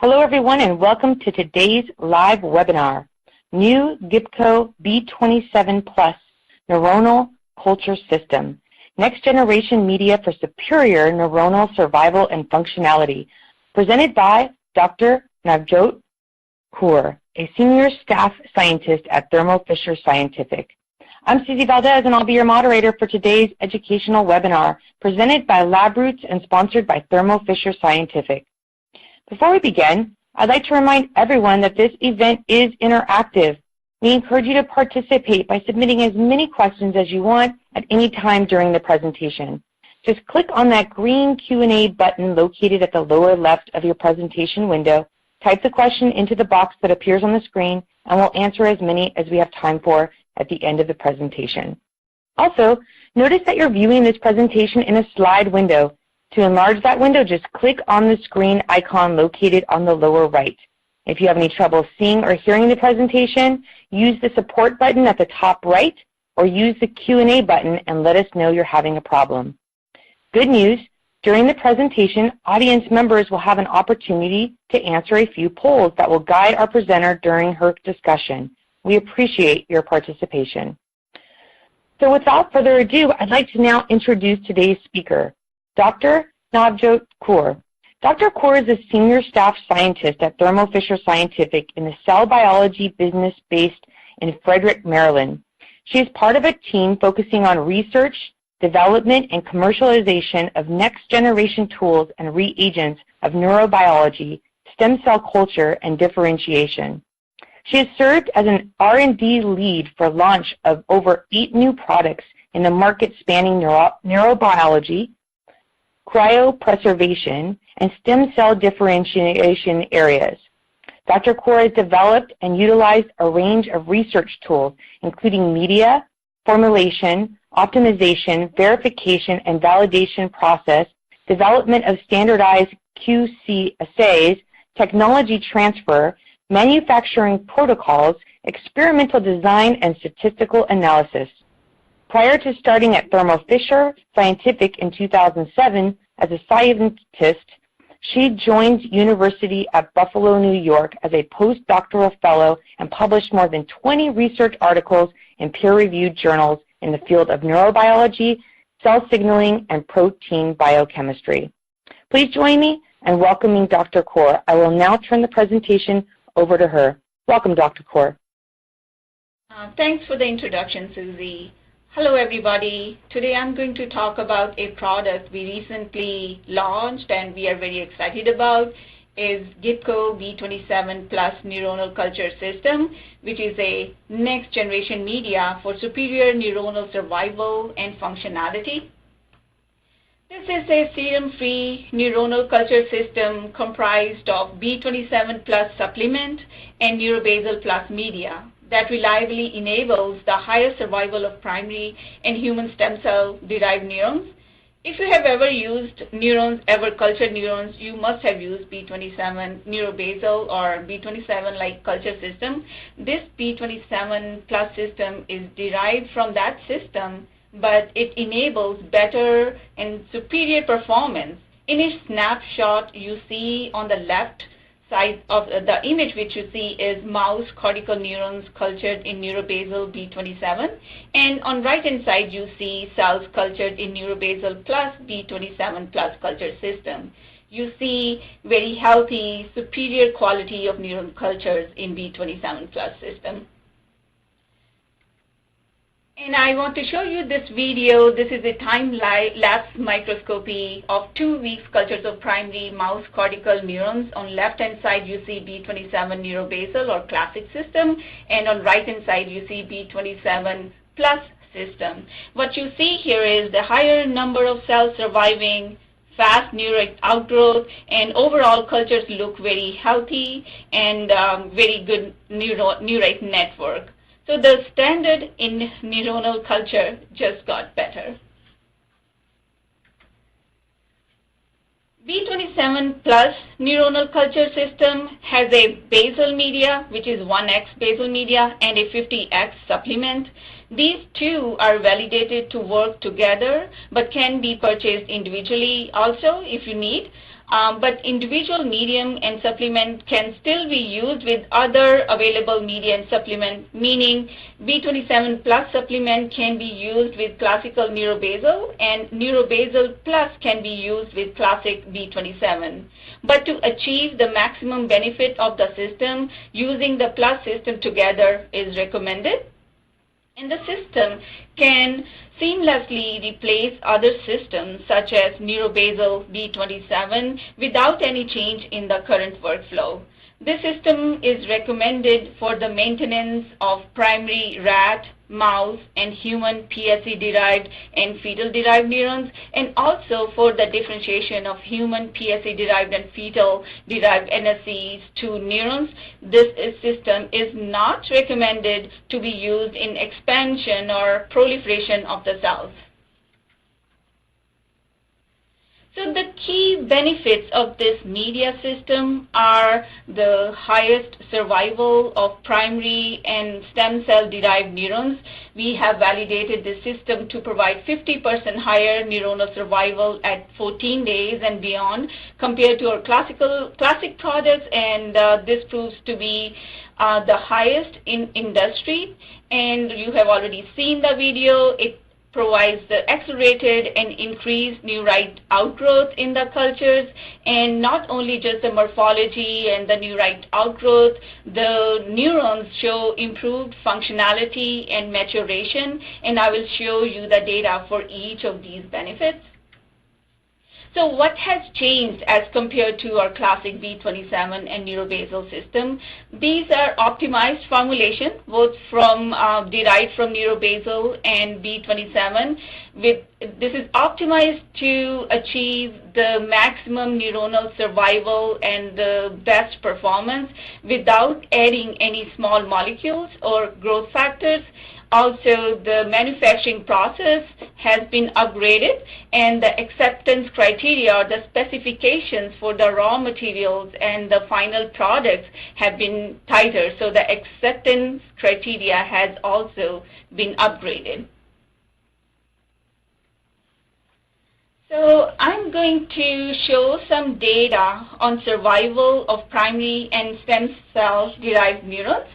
Hello everyone and welcome to today's live webinar, New Gibco B-27 Plus Neuronal Culture System, Next Generation Media for Superior Neuronal Survival and Functionality, presented by Dr. Navjot Kaur, a Senior Staff Scientist at Thermo Fisher Scientific. I'm Susie Valdez and I'll be your moderator for today's educational webinar, presented by LabRoots and sponsored by Thermo Fisher Scientific. Before we begin, I'd like to remind everyone that this event is interactive. We encourage you to participate by submitting as many questions as you want at any time during the presentation. Just click on that green Q&A button located at the lower left of your presentation window, type the question into the box that appears on the screen, and we'll answer as many as we have time for at the end of the presentation. Also, notice that you're viewing this presentation in a slide window. To enlarge that window, just click on the screen icon located on the lower right. If you have any trouble seeing or hearing the presentation, use the support button at the top right or use the Q&A button and let us know you're having a problem. Good news, during the presentation, audience members will have an opportunity to answer a few polls that will guide our presenter during her discussion. We appreciate your participation. So without further ado, I'd like to now introduce today's speaker, Dr. Navjot Kaur. Dr. Kaur is a Senior Staff Scientist at Thermo Fisher Scientific in the Cell Biology business based in Frederick, Maryland. She is part of a team focusing on research, development, and commercialization of next-generation tools and reagents of neurobiology, stem cell culture, and differentiation. She has served as an R&D lead for launch of over 8 new products in the market spanning neurobiology, cryopreservation, and stem cell differentiation areas. Dr. Kaur has developed and utilized a range of research tools, including media, formulation, optimization, verification, and validation process, development of standardized QC assays, technology transfer, manufacturing protocols, experimental design, and statistical analysis. Prior to starting at Thermo Fisher Scientific in 2007 as a scientist, she joined University at Buffalo, New York as a postdoctoral fellow and published more than 20 research articles in peer-reviewed journals in the field of neurobiology, cell signaling, and protein biochemistry. Please join me in welcoming Dr. Kaur. I will now turn the presentation over to her. Welcome, Dr. Kaur. Thanks for the introduction, Susie. Hello everybody. Today I'm going to talk about a product we recently launched and we are very excited about. Is Gibco B-27 Plus Neuronal Culture System, which is a next generation media for superior neuronal survival and functionality. This is a serum-free neuronal culture system comprised of B-27 Plus supplement and Neurobasal Plus media that reliably enables the higher survival of primary and human stem cell-derived neurons. If you have ever used neurons, ever cultured neurons, you must have used B-27 Neurobasal or B-27-like culture system. This B-27 Plus system is derived from that system, but it enables better and superior performance. In a snapshot you see on the left side of the image, which you see is mouse cortical neurons cultured in Neurobasal B-27, and on right hand side you see cells cultured in Neurobasal plus B-27 plus culture system. You see very healthy, superior quality of neuron cultures in B-27 plus system. And I want to show you this video. This is a time-lapse microscopy of 2 weeks cultures of primary mouse cortical neurons. On left-hand side, you see B-27 Neurobasal or classic system, and on right-hand side, you see B-27 plus system. What you see here is the higher number of cells surviving, fast neural outgrowth, and overall cultures look very healthy and very good neurite network. So the standard in neuronal culture just got better. B-27 plus neuronal culture system has a basal media, which is 1x basal media, and a 50x supplement. These two are validated to work together, but can be purchased individually also if you need. but individual medium and supplement can still be used with other available media and supplement, meaning B27 plus supplement can be used with classical neurobasal, and neurobasal plus can be used with classic B27. But to achieve the maximum benefit of the system, using the plus system together is recommended. And the system can seamlessly replace other systems such as neurobasal B27 without any change in the current workflow. This system is recommended for the maintenance of primary rat, mouse, and human PSC-derived and fetal-derived neurons, and also for the differentiation of human PSC-derived and fetal-derived NSCs to neurons. This system is not recommended to be used in expansion or proliferation of the cells. So the key benefits of this media system are the highest survival of primary and stem cell derived neurons. We have validated this system to provide 50% higher neuronal survival at 14 days and beyond compared to our classic products, and this proves to be the highest in industry. And you have already seen the video. It provides the accelerated and increased neurite outgrowth in the cultures, and not only just the morphology and the neurite outgrowth, the neurons show improved functionality and maturation, and I will show you the data for each of these benefits. So what has changed as compared to our classic B27 and neurobasal system? These are optimized formulation, both from derived from neurobasal and B27. This is optimized to achieve the maximum neuronal survival and the best performance without adding any small molecules or growth factors. Also, the manufacturing process has been upgraded, and the acceptance criteria or the specifications for the raw materials and the final products have been tighter. So the acceptance criteria has also been upgraded. So I'm going to show some data on survival of primary and stem cell derived neurons.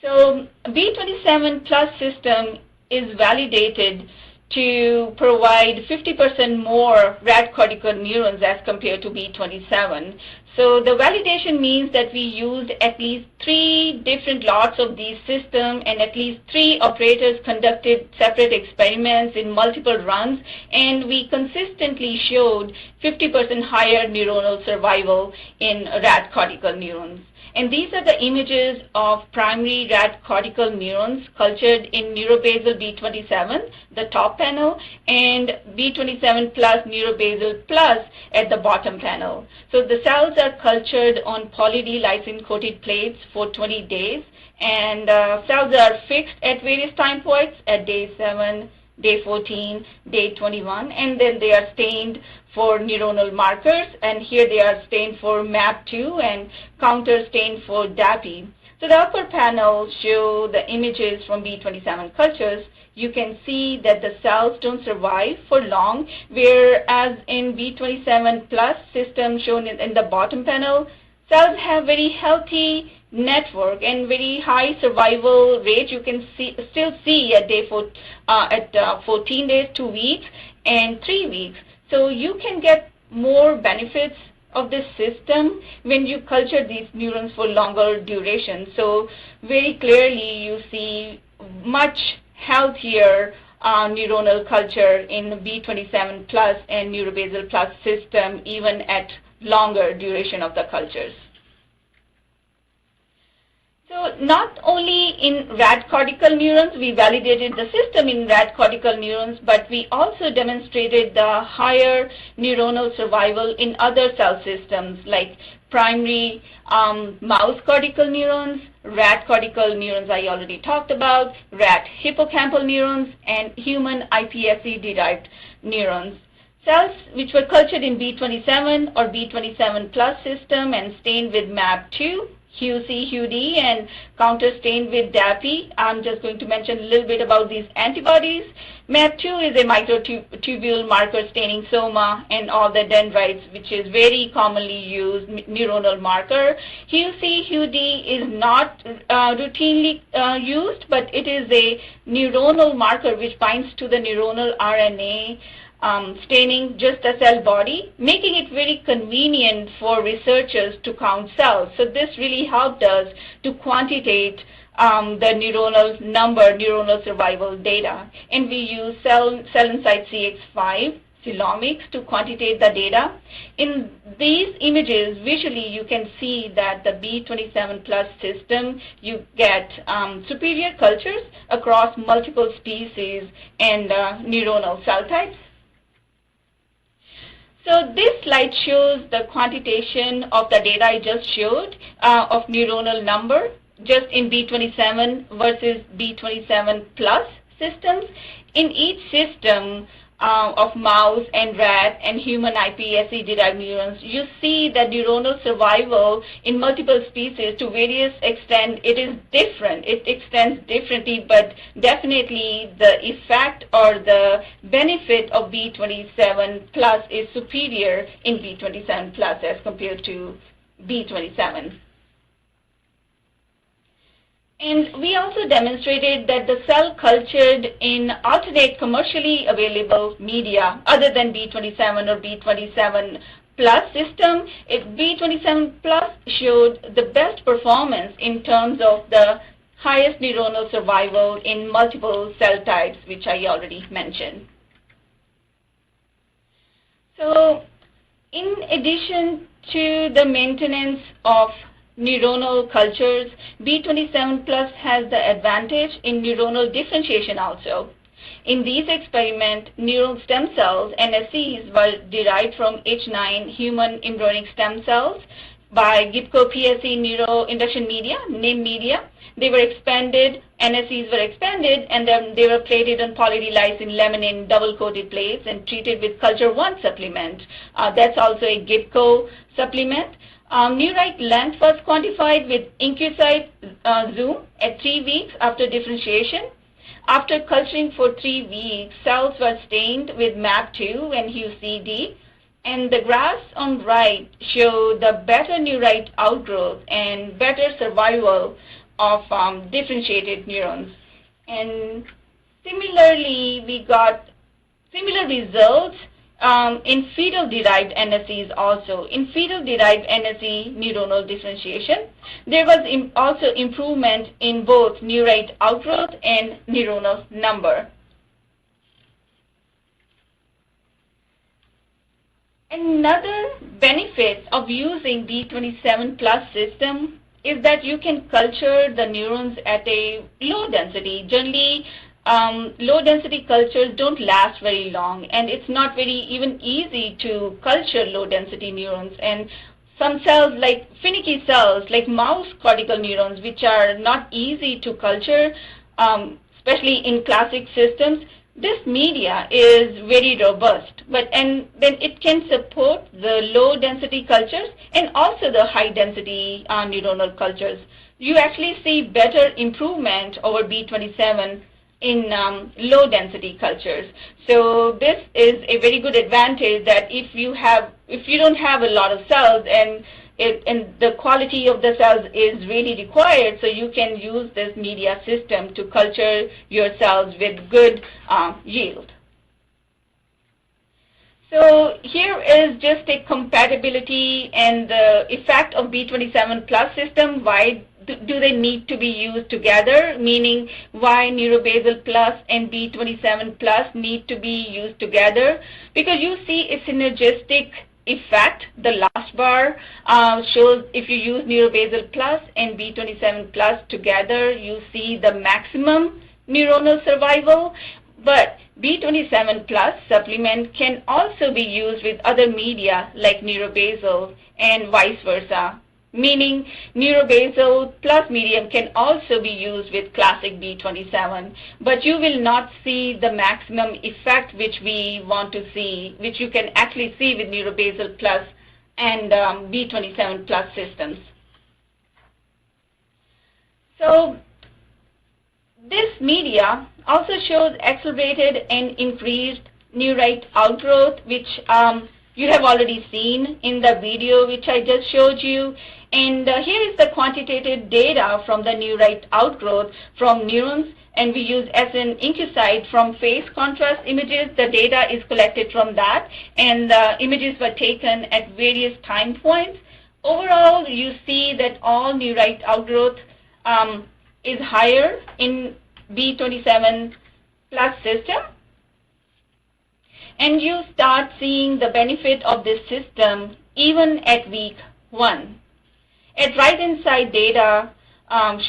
So B27 plus system is validated to provide 50% more rat cortical neurons as compared to B27. So the validation means that we used at least 3 different lots of these systems, and at least 3 operators conducted separate experiments in multiple runs, and we consistently showed 50% higher neuronal survival in rat cortical neurons. And these are the images of primary rat cortical neurons cultured in neurobasal B27, the top panel, and B27 plus neurobasal plus at the bottom panel. So the cells are cultured on poly-D lysine-coated plates for 20 days, and cells are fixed at various time points at day 7, day 14, day 21, and then they are stained for neuronal markers, and here they are stained for MAP2 and counter stained for DAPI. So the upper panel show the images from B27 cultures. You can see that the cells don't survive for long, whereas in B27 plus system shown in the bottom panel, cells have very healthy network and very high survival rate. You can still see at day 14 days, 2 weeks, and 3 weeks. So you can get more benefits of this system when you culture these neurons for longer duration. So very clearly you see much healthier neuronal culture in B27 plus and neurobasal plus system, even at longer duration of the cultures. So not only in rat cortical neurons, we validated the system in rat cortical neurons, but we also demonstrated the higher neuronal survival in other cell systems like primary mouse cortical neurons, rat cortical neurons I already talked about, rat hippocampal neurons, and human iPSC-derived neurons. Cells which were cultured in B27 or B27 plus system and stained with MAP2 HUC, HUD, and counterstained with DAPI. I'm just going to mention a little bit about these antibodies. MAP2 is a microtubule marker staining soma and all the dendrites, which is very commonly used neuronal marker. HUC, HUD is not routinely used, but it is a neuronal marker which binds to the neuronal RNA, staining just the cell body, making it very convenient for researchers to count cells. So this really helped us to quantitate the neuronal number, neuronal survival data. And we use cell inside CX5 Celomics to quantitate the data. In these images, visually you can see that the B27 plus system, you get superior cultures across multiple species and neuronal cell types. So this slide shows the quantitation of the data I just showed of neuronal number just in B27 versus B27 plus systems. In each system of mouse and rat and human iPSC-derived neurons, you see that neuronal survival in multiple species to various extent, it is different. It extends differently, but definitely the effect or the benefit of B27 plus is superior in B27 plus as compared to B27. And we also demonstrated that the cell cultured in alternate commercially available media other than B27 or B27 plus system, B27 plus showed the best performance in terms of the highest neuronal survival in multiple cell types, which I already mentioned. So in addition to the maintenance of neuronal cultures, B27 plus has the advantage in neuronal differentiation also. In these experiments, neural stem cells, NSCs, were derived from H9 human embryonic stem cells by Gibco PSC neuroinduction media, NIM media. They were expanded, NSCs were expanded, and then they were plated on poly-D-lysine laminin double-coated plates and treated with culture 1 supplement. That's also a Gibco supplement. Neurite length was quantified with IncuSite zoom at 3 weeks after differentiation. After culturing for 3 weeks, cells were stained with MAP2 and HUCD, and the graphs on right show the better neurite outgrowth and better survival of differentiated neurons. And similarly, we got similar results in fetal-derived NSCs also. In fetal-derived NSC neuronal differentiation, there was also improvement in both neurite outgrowth and neuronal number. Another benefit of using B27 plus system is that you can culture the neurons at a low density. Generally, low-density cultures don't last very long, and it's not very even easy to culture low-density neurons. And some cells, like finicky cells, like mouse cortical neurons, which are not easy to culture, especially in classic systems, this media is very robust. And then it can support the low-density cultures and also the high-density neuronal cultures. You actually see better improvement over B27 in low-density cultures. So this is a very good advantage that if you don't have a lot of cells and the quality of the cells is really required, so you can use this media system to culture your cells with good yield. So here is just a compatibility and the effect of B27 plus system. Why do they need to be used together? Meaning why Neurobasal plus and B27 plus need to be used together? Because you see a synergistic effect. The last bar shows if you use Neurobasal plus and B27 plus together, you see the maximum neuronal survival. But B27 plus supplement can also be used with other media like Neurobasal and vice versa. Meaning Neurobasal plus medium can also be used with classic B27, but you will not see the maximum effect which we want to see, which you can actually see with Neurobasal plus and B27 plus systems. So this media also shows accelerated and increased neurite outgrowth, which you have already seen in the video which I just showed you. And here is the quantitative data from the neurite outgrowth from neurons, and we use SN Incucide from phase contrast images. The data is collected from that, and the images were taken at various time points. Overall, you see that all neurite outgrowth is higher in B27 plus system. And you start seeing the benefit of this system even at week 1. At right-hand side data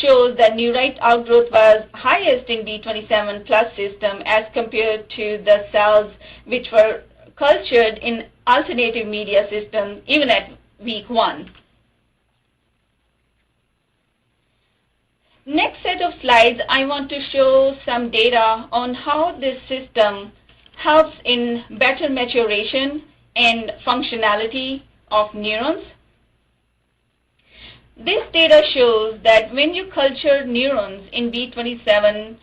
shows that neurite outgrowth was highest in B27 plus system as compared to the cells which were cultured in alternative media system even at week 1. Next set of slides, I want to show some data on how this system helps in better maturation and functionality of neurons. This data shows that when you culture neurons in B27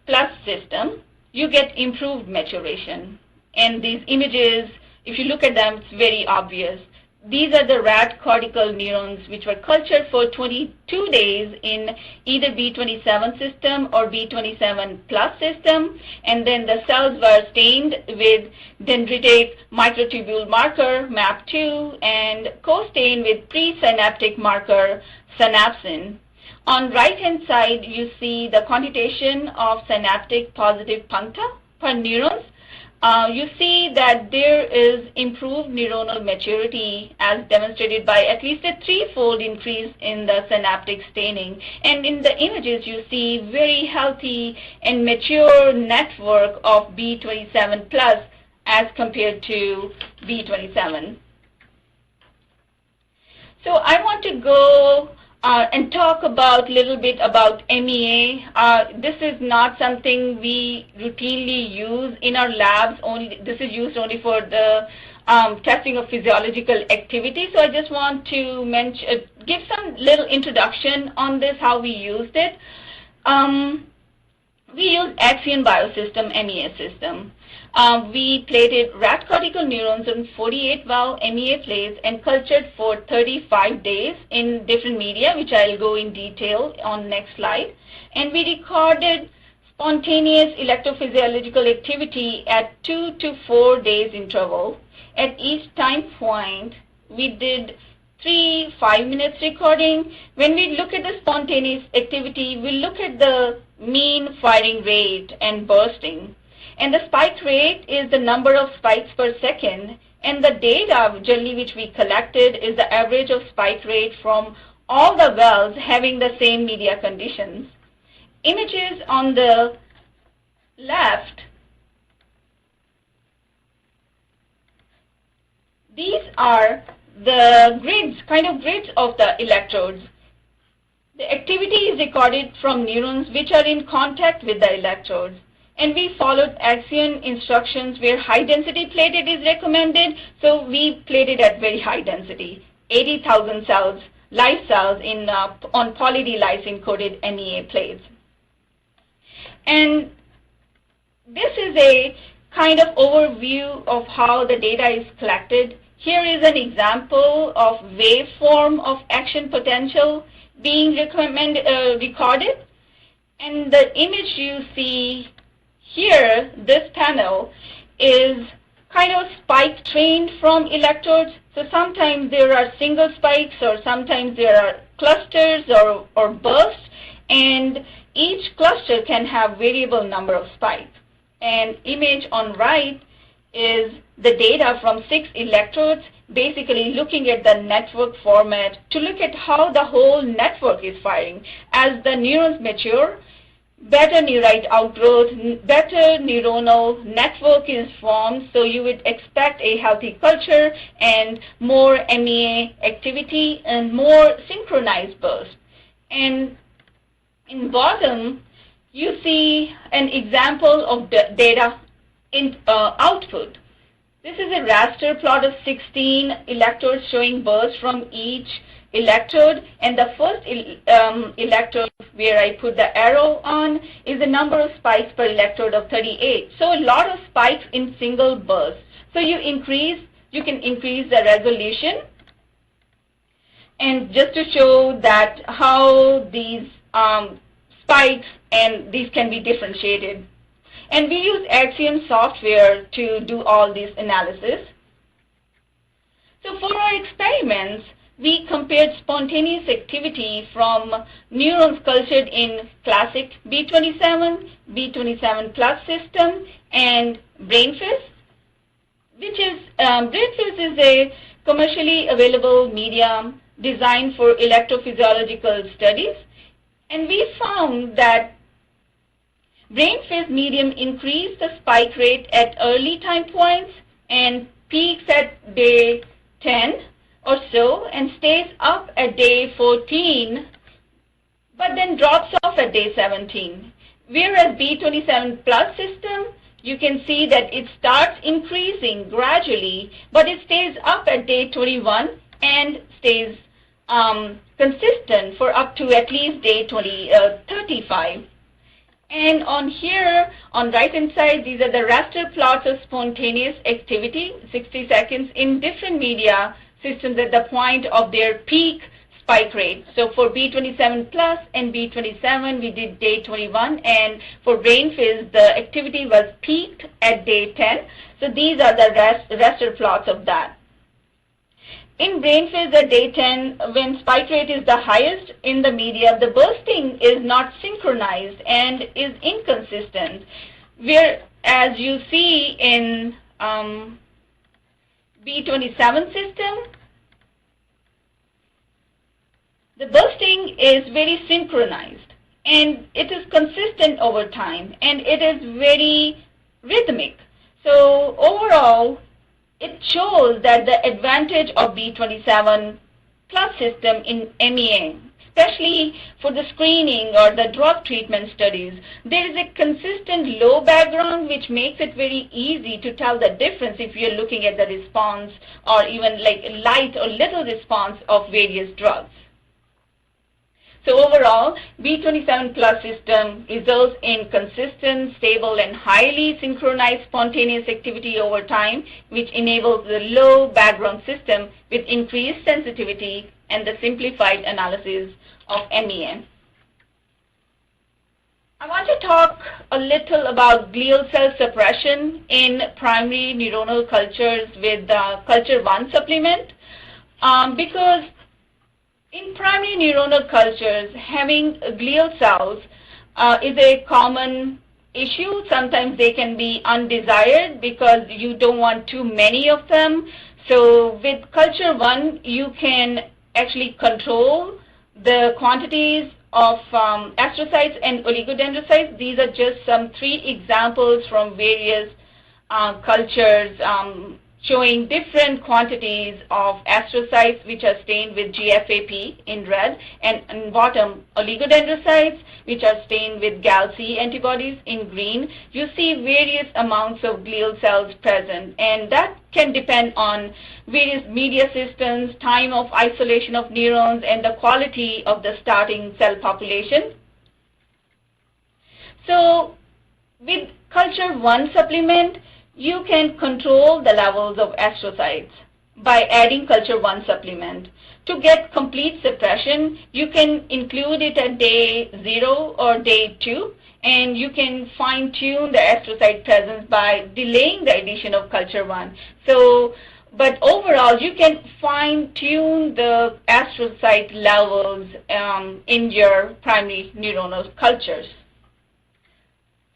plus system, you get improved maturation. And these images, if you look at them, it's very obvious. These are the rat cortical neurons which were cultured for 22 days in either B27 system or B27 plus system, and then the cells were stained with dendritic microtubule marker MAP2 and co-stained with presynaptic marker synapsin. On right-hand side, you see the quantitation of synaptic positive puncta per neurons. You see that there is improved neuronal maturity as demonstrated by at least a 3-fold increase in the synaptic staining. And in the images, you see very healthy and mature network of B27 plus as compared to B27. So I want to go and talk about a little bit about MEA. This is not something we routinely use in our labs. This is used only for the testing of physiological activity. So I just want to give some little introduction on this, how we used it. We used Axion Biosystem MEA system. We plated rat cortical neurons on 48-valve MEA plates and cultured for 35 days in different media, which I'll go in detail on next slide. And we recorded spontaneous electrophysiological activity at 2 to 4 days interval. At each time point, we did 3 5-minute recording. When we look at the spontaneous activity, we look at the mean firing rate and bursting. And the spike rate is the number of spikes per second. And the data generally which we collected is the average of spike rate from all the wells having the same media conditions. Images on the left, these are the grids, kind of grids of the electrodes. The activity is recorded from neurons which are in contact with the electrodes. And we followed Axion instructions where high density plated is recommended, so we plated at very high density, 80,000 cells, live cells on poly-D-lysine coated MEA plates. And this is a kind of overview of how the data is collected. Here is an example of waveform of action potential being recorded. And the image you see here, this panel, is kind of spike trained from electrodes. So sometimes there are single spikes or sometimes there are clusters or bursts, and each cluster can have variable number of spikes. And image on right is the data from 6 electrodes, basically looking at the network format to look at how the whole network is firing. As the neurons mature, better neurite outgrowth, better neuronal network is formed, so you would expect a healthy culture and more MEA activity and more synchronized burst. And in bottom, you see an example of the data output. This is a raster plot of 16 electrodes showing bursts from each electrode, and the first electrode where I put the arrow on is the number of spikes per electrode of 38. So a lot of spikes in single burst. So you can increase the resolution. And just to show that how these spikes and these can be differentiated. And we use Axiom software to do all these analysis. So for our experiments, we compared spontaneous activity from neurons cultured in classic B27, B27 plus system, and BrainFizz, which is, BrainFizz is a commercially available medium designed for electrophysiological studies. And we found that BrainFizz medium increased the spike rate at early time points and peaks at day 10 or so and stays up at day 14, but then drops off at day 17. Whereas B27 plus system, you can see that it starts increasing gradually, but it stays up at day 21 and stays consistent for up to at least day 35. And on here, on right-hand side, these are the raster plots of spontaneous activity, 60 seconds in different media systems at the point of their peak spike rate. So for B27 plus and B27, we did day 21, and for BrainFizz, the activity was peaked at day 10. So these are the raster plots of that. In BrainFizz at day 10, when spike rate is the highest in the media, the bursting is not synchronized and is inconsistent. Whereas you see in B27 system, the bursting is very synchronized and it is consistent over time and it is very rhythmic. So overall, it shows that the advantage of B27 plus system in MEA, especially for the screening or the drug treatment studies, there is a consistent low background which makes it very easy to tell the difference if you're looking at the response or even like light or little response of various drugs. So overall, B27 plus system results in consistent, stable, and highly synchronized spontaneous activity over time, which enables the low background system with increased sensitivity and the simplified analysis of MEA. I want to talk a little about glial cell suppression in primary neuronal cultures with culture 1 supplement because in primary neuronal cultures, having glial cells is a common issue. Sometimes they can be undesired because you don't want too many of them. So with culture 1, you can actually control the quantities of astrocytes and oligodendrocytes. These are just some 3 examples from various cultures showing different quantities of astrocytes which are stained with GFAP in red, and in bottom oligodendrocytes which are stained with Gal-C antibodies in green. You see various amounts of glial cells present, and that can depend on various media systems, time of isolation of neurons, and the quality of the starting cell population. So with culture 1 supplement, you can control the levels of astrocytes by adding culture 1 supplement. To get complete suppression, you can include it at day 0 or day 2, and you can fine-tune the astrocyte presence by delaying the addition of culture 1. So, but overall, you can fine-tune the astrocyte levels in your primary neuronal cultures.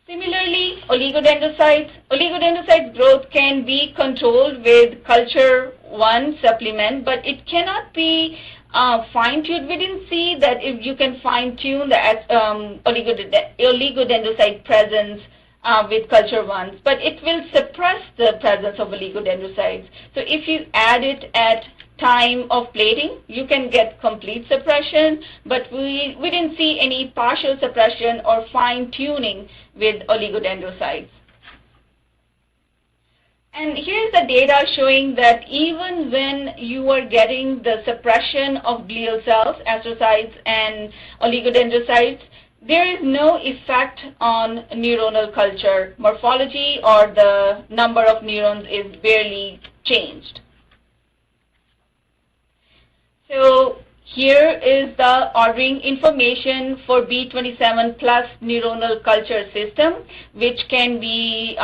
Similarly, oligodendrocyte growth can be controlled with culture 1 supplement, but it cannot be fine-tuned. We didn't see that if you can fine-tune the oligodendrocyte presence with culture 1, but it will suppress the presence of oligodendrocytes. So if you add it at time of plating, you can get complete suppression, but we didn't see any partial suppression or fine-tuning with oligodendrocytes. And here's the data showing that even when you are getting the suppression of glial cells, astrocytes, and oligodendrocytes, there is no effect on neuronal culture morphology, or the number of neurons is barely changed. So here is the ordering information for B27 plus neuronal culture system, which can be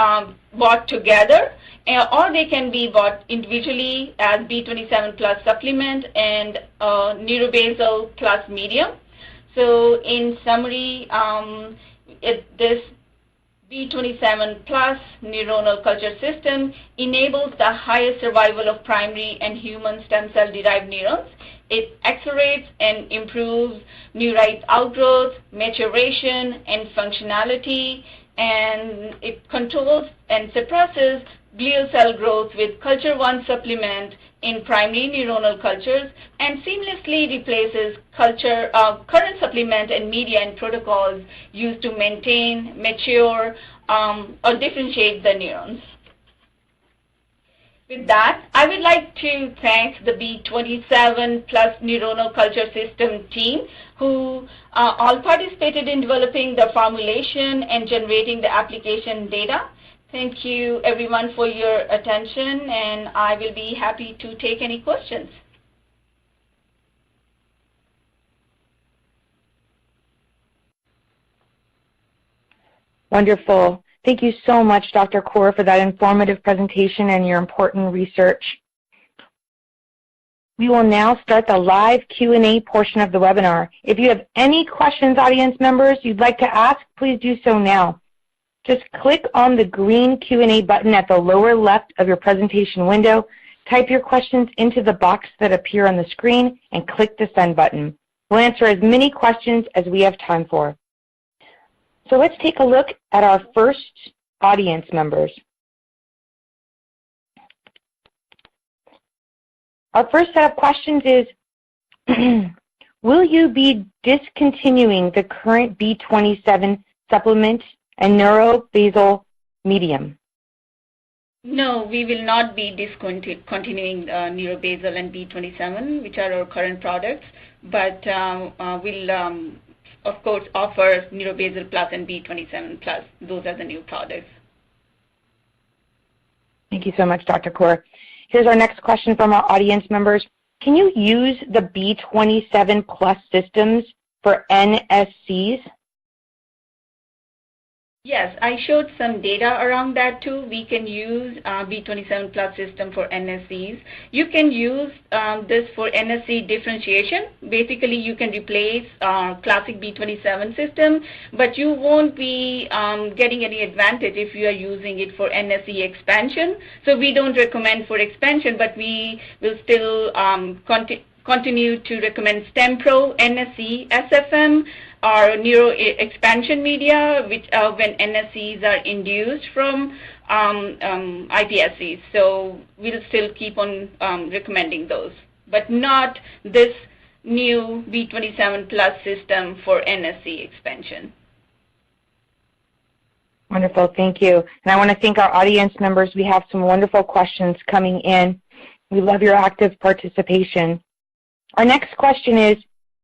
bought together, or they can be bought individually as B27 plus supplement and neurobasal plus medium. So in summary, this B27 plus neuronal culture system enables the highest survival of primary and human stem cell derived neurons. It accelerates and improves neurite outgrowth, maturation, and functionality, and it controls and suppresses glial cell growth with culture 1 supplement in primary neuronal cultures, and seamlessly replaces current supplement and media and protocols used to maintain, mature, or differentiate the neurons. With that, I would like to thank the B27 plus neuronal culture system team, who all participated in developing the formulation and generating the application data. Thank you, everyone, for your attention, and I will be happy to take any questions. Wonderful. Thank you so much, Dr. Kaur, for that informative presentation and your important research. We will now start the live Q&A portion of the webinar. If you have any questions, audience members, you'd like to ask, please do so now. Just click on the green Q&A button at the lower left of your presentation window, type your questions into the box that appear on the screen, and click the send button. We'll answer as many questions as we have time for. So let's take a look at our first audience members. Our first set of questions is, will you be discontinuing the current B27 supplement and neurobasal medium? No, we will not be discontinuing neurobasal and B27, which are our current products, but we'll of course offer neurobasal plus and B27 plus. Those are the new products. Thank you so much, Dr. Kaur. Here's our next question from our audience members. Can you use the B27 plus systems for NSCs? Yes, I showed some data around that too. We can use B27 plus system for NSCs. You can use this for NSC differentiation. Basically, you can replace classic B27 system, but you won't be getting any advantage if you are using it for NSC expansion. So we don't recommend for expansion, but we will still continue to recommend STEMPRO, NSC, SFM, or neuro expansion media, which when NSCs are induced from iPSCs. So we'll still keep on recommending those, but not this new B27 plus system for NSC expansion. Wonderful, thank you. And I want to thank our audience members. We have some wonderful questions coming in. We love your active participation. Our next question is,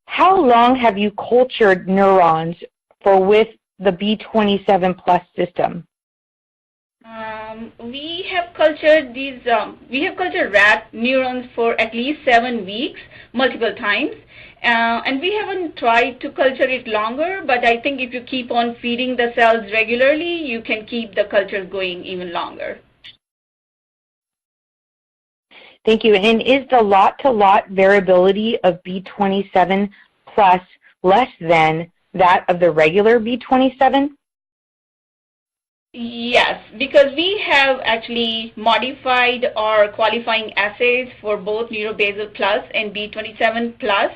how long have you cultured neurons for with the B27 plus system? We have cultured these. We have cultured rat neurons for at least 7 weeks, multiple times, and we haven't tried to culture it longer. But I think if you keep on feeding the cells regularly, you can keep the culture going even longer. Thank you. And is the lot-to-lot variability of B27 plus less than that of the regular B27? Yes, because we have actually modified our qualifying assays for both neurobasal plus and B27 plus,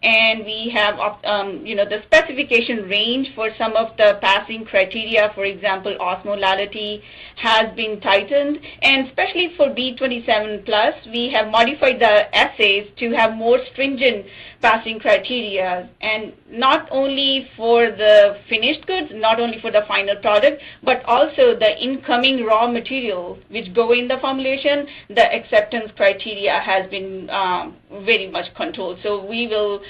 and we have the specification range for some of the passing criteria. For example, osmolality has been tightened, and especially for B27 plus, we have modified the assays to have more stringent passing criteria, and not only for the finished goods, not only for the final product, but also also the incoming raw material which go in the formulation, the acceptance criteria has been very much controlled. So we will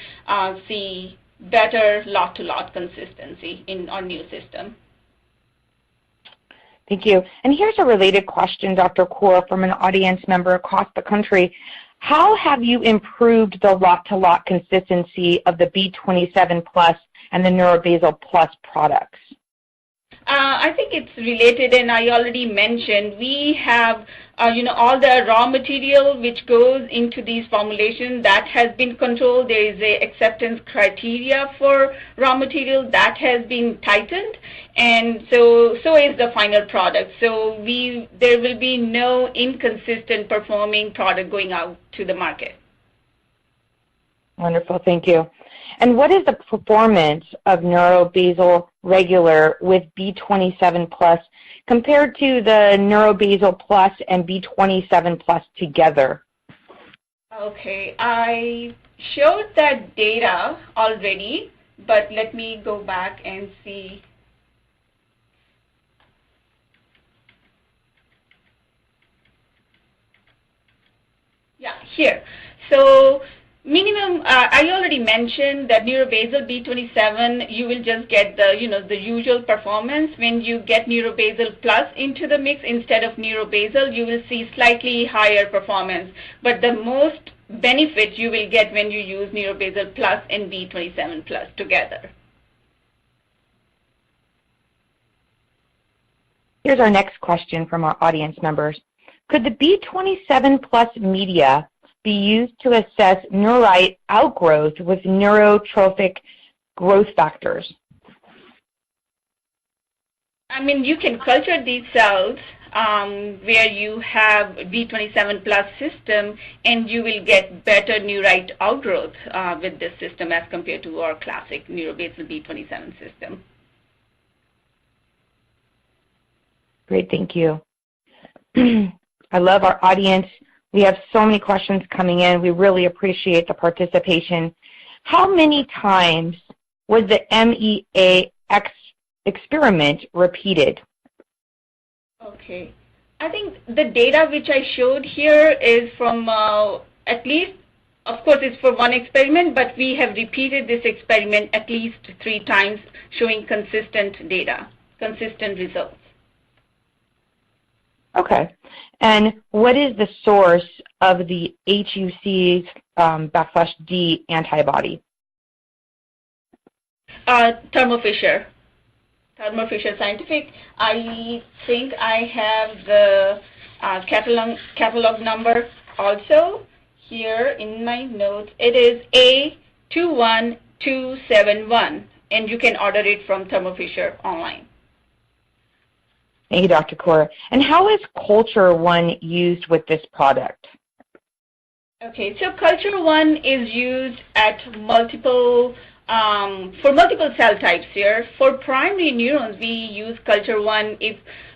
see better lot-to-lot consistency in our new system. Thank you. And here's a related question, Dr. Kaur, from an audience member across the country. How have you improved the lot-to-lot consistency of the B27 Plus and the NeuroBasal Plus products? I think it's related, and I already mentioned we have, all the raw material which goes into these formulations that has been controlled. There is a acceptance criteria for raw material that has been tightened, and so is the final product. So there will be no inconsistent performing product going out to the market. Wonderful, thank you. And what is the performance of NeuroBasal regular with B27 Plus compared to the NeuroBasal Plus and B27 Plus together? Okay, I showed that data already, but let me go back and see. Yeah, here. So minimum, I already mentioned that NeuroBasal B27, you will just get the, the usual performance. When you get NeuroBasal Plus into the mix instead of NeuroBasal, you will see slightly higher performance. But the most benefit you will get when you use NeuroBasal Plus and B27 Plus together. Here's our next question from our audience members. Could the B27 Plus media be used to assess neurite outgrowth with neurotrophic growth factors? I mean, you can culture these cells where you have B27 Plus system, and you will get better neurite outgrowth with this system as compared to our classic NeuroBasal B27 system. Great, thank you. I love our audience. We have so many questions coming in. We really appreciate the participation. How many times was the MEAX experiment repeated? Okay. I think the data which I showed here is from at least, of course, it's for one experiment, but we have repeated this experiment at least 3 times, showing consistent data, consistent results. Okay. And what is the source of the HUC/D antibody? Thermo Fisher Scientific. I think I have the catalog number also here in my notes. It is A21271, and you can order it from Thermo Fisher online. Thank you, Dr. Kaur. And how is Culture One used with this product? Okay, so Culture One is used at multiple for multiple cell types here. For primary neurons, we use Culture One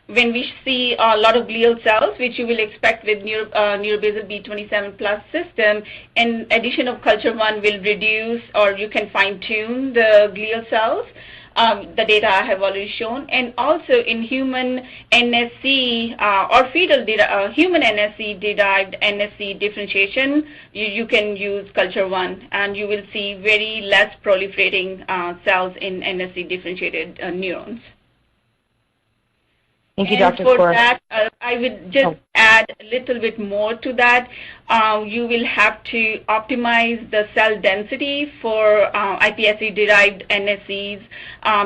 when we see a lot of glial cells, which you will expect with NeuroBasal B27 Plus system. And addition of Culture One will reduce, or you can fine-tune the glial cells. The data I have already shown, and also in human NSC or fetal human NSC-derived NSC differentiation, you can use Culture One, and you will see very less proliferating cells in NSC-differentiated neurons. Thank you, Dr. Kaur. For that, I would just add a little bit more to that. You will have to optimize the cell density for iPSC-derived NSCs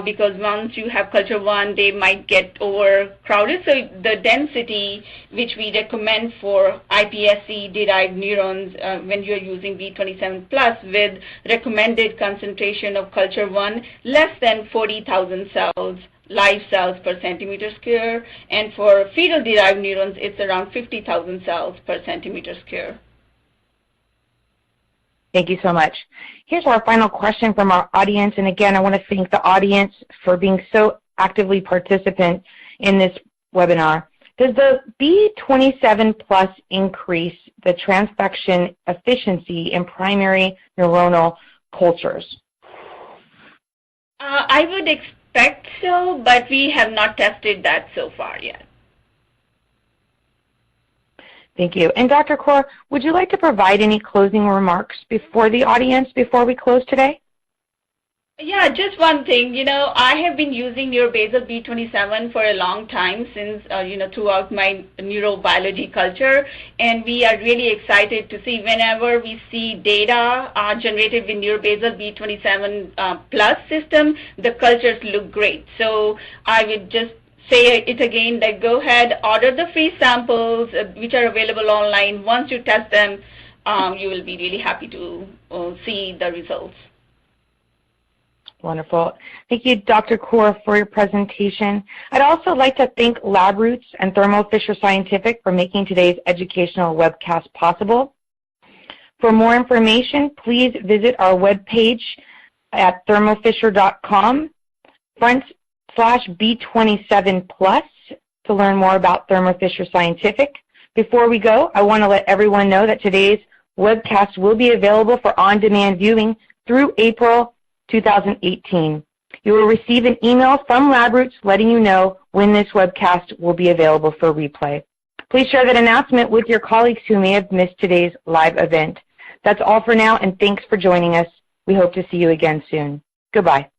because once you have Culture One, they might get overcrowded. So the density which we recommend for iPSC-derived neurons when you're using B27 Plus with recommended concentration of Culture One, less than 40,000 cells. Live cells per centimeter square, and for fetal-derived neurons, it's around 50,000 cells per centimeter square. Thank you so much. Here's our final question from our audience, and again, I want to thank the audience for being so actively participant in this webinar. Does the B27 Plus increase the transfection efficiency in primary neuronal cultures? I would suspect so, but we have not tested that so far yet. Thank you. And Dr. Kaur, would you like to provide any closing remarks before the audience before we close today? Yeah, just one thing. I have been using Neurobasal B-27 for a long time since, throughout my neurobiology culture, and we are really excited to see whenever we see data generated with Neurobasal B-27 plus system, the cultures look great. So I would just say it again, that go ahead, order the free samples which are available online. Once you test them, you will be really happy to see the results. Wonderful. Thank you, Dr. Kaur, for your presentation. I'd also like to thank LabRoots and Thermo Fisher Scientific for making today's educational webcast possible. For more information, please visit our webpage at thermofisher.com/B27+ to learn more about Thermo Fisher Scientific. Before we go, I want to let everyone know that today's webcast will be available for on-demand viewing through April 2018. You will receive an email from LabRoots letting you know when this webcast will be available for replay. Please share that announcement with your colleagues who may have missed today's live event. That's all for now, and thanks for joining us. We hope to see you again soon. Goodbye.